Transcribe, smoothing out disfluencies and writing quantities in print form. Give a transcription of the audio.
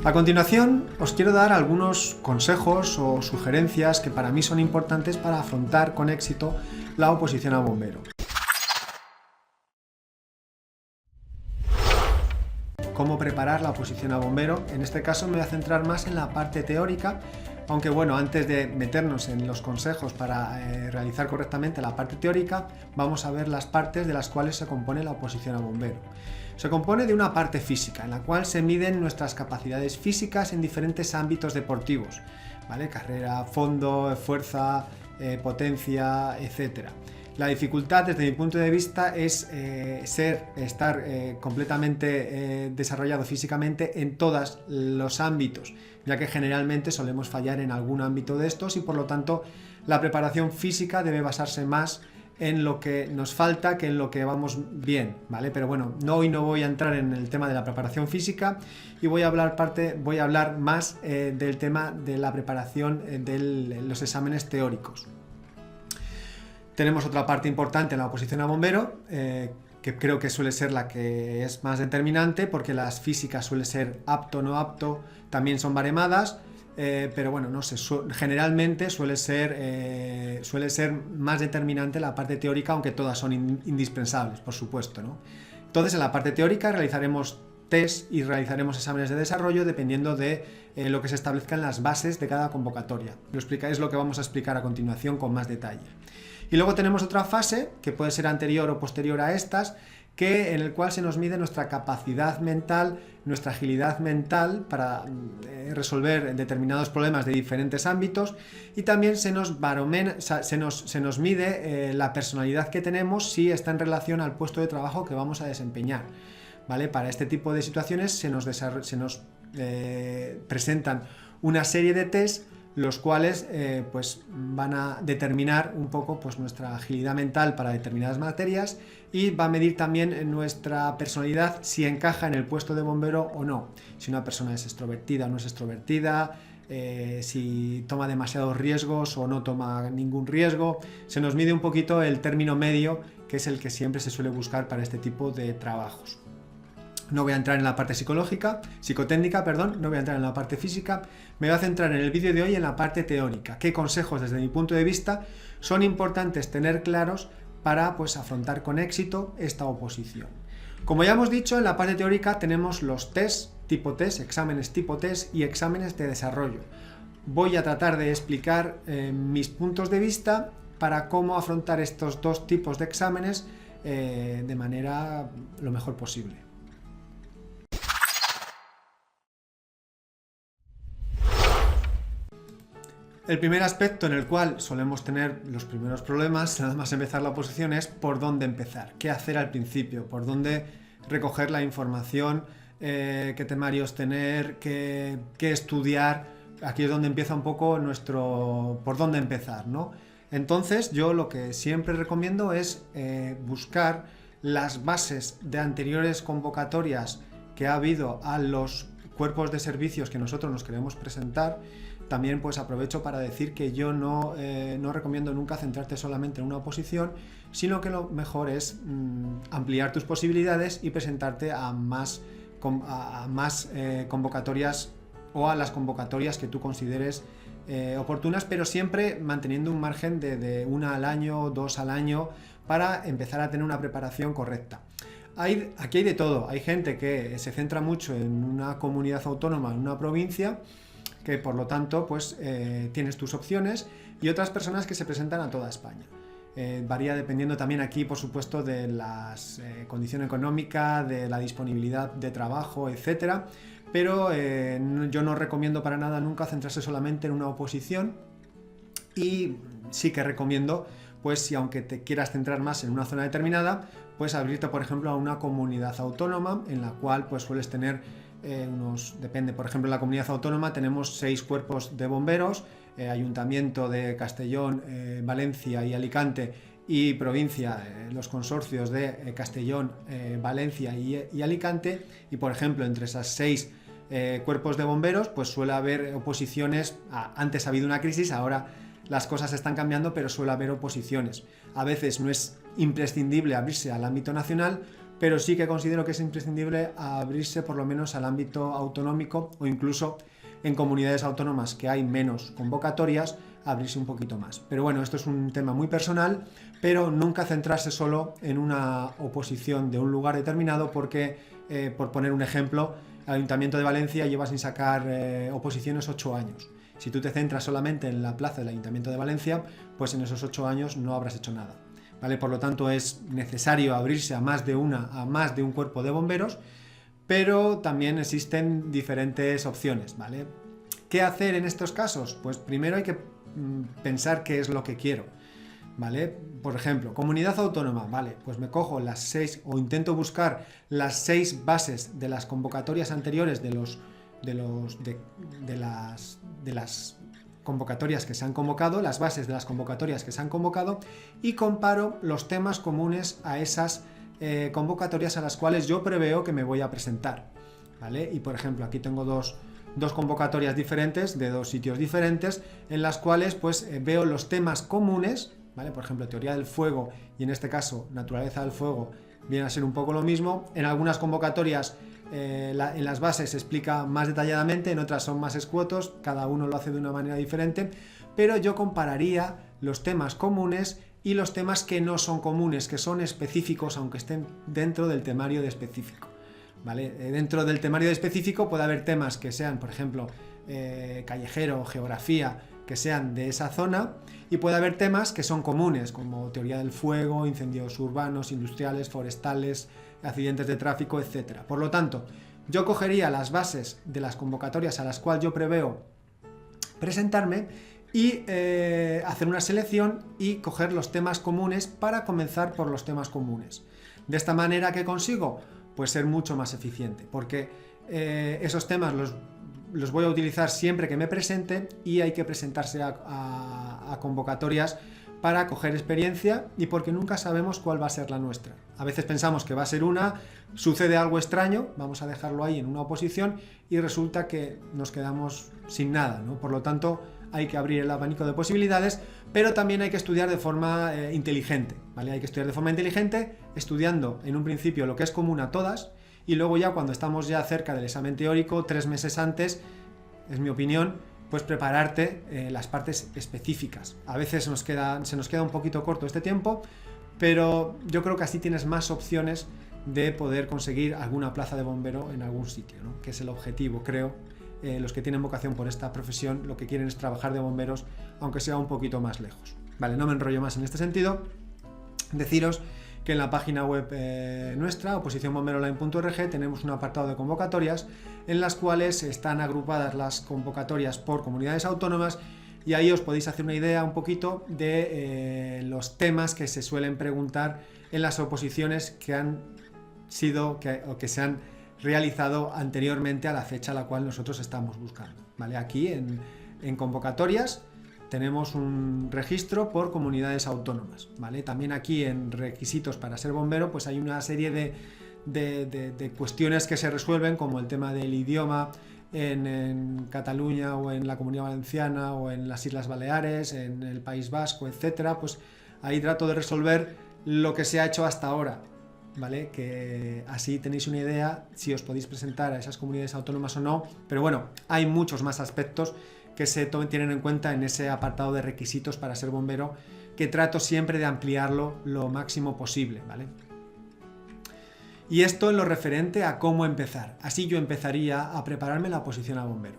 A continuación, os quiero dar algunos consejos o sugerencias que para mí son importantes para afrontar con éxito la oposición a bombero. ¿Cómo preparar la oposición a bombero? En este caso me voy a centrar más en la parte teórica, aunque bueno, antes de meternos en los consejos para realizar correctamente la parte teórica, vamos a ver las partes de las cuales se compone la oposición a bombero. Se compone de una parte física, en la cual se miden nuestras capacidades físicas en diferentes ámbitos deportivos, ¿vale? Carrera, fondo, fuerza, potencia, etc. La dificultad, desde mi punto de vista, es estar completamente desarrollado físicamente en todos los ámbitos, ya que generalmente solemos fallar en algún ámbito de estos y por lo tanto la preparación física debe basarse más en lo que nos falta que en lo que vamos bien, ¿vale? Pero bueno, hoy no voy a entrar en el tema de la preparación física y voy a hablar más del tema de la preparación de los exámenes teóricos. Tenemos otra parte importante en la oposición a bombero, que creo que suele ser la que es más determinante, porque las físicas suele ser apto o no apto, también son baremadas, pero bueno, no sé, generalmente suele ser más determinante la parte teórica, aunque todas son indispensables, por supuesto, ¿no? Entonces, en la parte teórica realizaremos test y realizaremos exámenes de desarrollo dependiendo de lo que se establezca en las bases de cada convocatoria. Es lo que vamos a explicar a continuación con más detalle. Y luego tenemos otra fase, que puede ser anterior o posterior a estas, en el cual se nos mide nuestra capacidad mental, nuestra agilidad mental para resolver determinados problemas de diferentes ámbitos, y también se nos mide la personalidad que tenemos, si está en relación al puesto de trabajo que vamos a desempeñar, ¿vale? Para este tipo de situaciones se nos presentan una serie de test, los cuales pues van a determinar un poco pues nuestra agilidad mental para determinadas materias, y va a medir también nuestra personalidad, si encaja en el puesto de bombero o no, si una persona es extrovertida o no es extrovertida, si toma demasiados riesgos o no toma ningún riesgo. Se nos mide un poquito el término medio, que es el que siempre se suele buscar para este tipo de trabajos. No voy a entrar en la parte psicotécnica, no voy a entrar en la parte física, me voy a centrar en el vídeo de hoy en la parte teórica. ¿Qué consejos desde mi punto de vista son importantes tener claros para pues afrontar con éxito esta oposición? Como ya hemos dicho, en la parte teórica tenemos los test tipo test, exámenes tipo test y exámenes de desarrollo. Voy a tratar de explicar mis puntos de vista para cómo afrontar estos dos tipos de exámenes de manera lo mejor posible. El primer aspecto en el cual solemos tener los primeros problemas, nada más empezar la oposición, es por dónde empezar, qué hacer al principio, por dónde recoger la información, qué temarios tener, qué estudiar. Aquí es donde empieza un poco por dónde empezar, ¿no? Entonces, yo lo que siempre recomiendo es buscar las bases de anteriores convocatorias que ha habido a los cuerpos de servicios que nosotros nos queremos presentar. También pues aprovecho para decir que yo no recomiendo nunca centrarte solamente en una oposición, sino que lo mejor es ampliar tus posibilidades y presentarte a más convocatorias, o a las convocatorias que tú consideres oportunas, pero siempre manteniendo un margen de una al año, 2 al año, para empezar a tener una preparación correcta. Aquí hay de todo. Hay gente que se centra mucho en una comunidad autónoma, en una provincia, que por lo tanto pues tienes tus opciones, y otras personas que se presentan a toda España. Varía dependiendo también aquí, por supuesto, de la condición económica, de la disponibilidad de trabajo, etcétera, pero yo no recomiendo para nada nunca centrarse solamente en una oposición, y sí que recomiendo, pues si aunque te quieras centrar más en una zona determinada, pues abrirte por ejemplo a una comunidad autónoma en la cual pues sueles tener depende, por ejemplo en la comunidad autónoma tenemos 6 cuerpos de bomberos, Ayuntamiento de Castellón, Valencia y Alicante, y provincia, los consorcios de Castellón, Valencia y Alicante, y por ejemplo entre esas 6 cuerpos de bomberos pues suele haber oposiciones. Antes ha habido una crisis, ahora las cosas están cambiando, pero suele haber oposiciones. A veces no es imprescindible abrirse al ámbito nacional, pero sí que considero que es imprescindible abrirse por lo menos al ámbito autonómico o incluso en comunidades autónomas que hay menos convocatorias, abrirse un poquito más. Pero bueno, esto es un tema muy personal, pero nunca centrarse solo en una oposición de un lugar determinado porque, por poner un ejemplo, el Ayuntamiento de Valencia lleva sin sacar oposiciones 8 años. Si tú te centras solamente en la plaza del Ayuntamiento de Valencia, pues en esos 8 años no habrás hecho nada, ¿vale? Por lo tanto, es necesario abrirse a más de un cuerpo de bomberos, pero también existen diferentes opciones, ¿vale? ¿Qué hacer en estos casos? Pues primero hay que pensar qué es lo que quiero, ¿vale? Por ejemplo, comunidad autónoma, ¿vale? Pues me cojo las 6 o intento buscar las 6 bases de las convocatorias anteriores de las convocatorias que se han convocado, las bases de las convocatorias que se han convocado, y comparo los temas comunes a esas convocatorias a las cuales yo preveo que me voy a presentar, ¿vale? Y por ejemplo, aquí tengo dos convocatorias diferentes de 2 sitios diferentes en las cuales pues veo los temas comunes, ¿vale? Por ejemplo, teoría del fuego y en este caso naturaleza del fuego viene a ser un poco lo mismo. En algunas convocatorias en las bases se explica más detalladamente, en otras son más escuetos, cada uno lo hace de una manera diferente, pero yo compararía los temas comunes y los temas que no son comunes, que son específicos aunque estén dentro del temario de específico, ¿vale? Dentro del temario de específico puede haber temas que sean, por ejemplo, callejero, geografía, que sean de esa zona, y puede haber temas que son comunes, como teoría del fuego, incendios urbanos, industriales, forestales, accidentes de tráfico, etc. Por lo tanto, yo cogería las bases de las convocatorias a las cuales yo preveo presentarme y hacer una selección y coger los temas comunes para comenzar por los temas comunes. De esta manera, ¿qué consigo? Pues ser mucho más eficiente, porque esos temas los voy a utilizar siempre que me presente y hay que presentarse a convocatorias para coger experiencia y porque nunca sabemos cuál va a ser la nuestra. A veces pensamos que va a ser una, sucede algo extraño, vamos a dejarlo ahí en una oposición y resulta que nos quedamos sin nada, ¿no? Por lo tanto, hay que abrir el abanico de posibilidades, pero también hay que estudiar de forma inteligente, ¿vale? Hay que estudiar de forma inteligente, estudiando en un principio lo que es común a todas y luego ya cuando estamos ya cerca del examen teórico, 3 meses antes, es mi opinión, pues prepararte las partes específicas. A veces se nos queda un poquito corto este tiempo, pero yo creo que así tienes más opciones de poder conseguir alguna plaza de bombero en algún sitio, ¿no? Que es el objetivo, creo. Los que tienen vocación por esta profesión lo que quieren es trabajar de bomberos, aunque sea un poquito más lejos. Vale, no me enrollo más en este sentido. Deciros que en la página web nuestra, oposicionbomberoonline.org, tenemos un apartado de convocatorias en las cuales están agrupadas las convocatorias por comunidades autónomas y ahí os podéis hacer una idea un poquito de los temas que se suelen preguntar en las oposiciones que se han realizado anteriormente a la fecha a la cual nosotros estamos buscando, ¿vale? Aquí en convocatorias tenemos un registro por comunidades autónomas, ¿vale? También aquí en requisitos para ser bombero pues hay una serie de cuestiones que se resuelven, como el tema del idioma en Cataluña o en la Comunidad Valenciana o en las Islas Baleares, en el País Vasco, etcétera. Pues ahí trato de resolver lo que se ha hecho hasta ahora, ¿vale? Que así tenéis una idea si os podéis presentar a esas comunidades autónomas o no, pero bueno, hay muchos más aspectos que se tienen en cuenta en ese apartado de requisitos para ser bombero, que trato siempre de ampliarlo lo máximo posible, ¿vale? Y esto en lo referente a cómo empezar. Así yo empezaría a prepararme la oposición a bombero.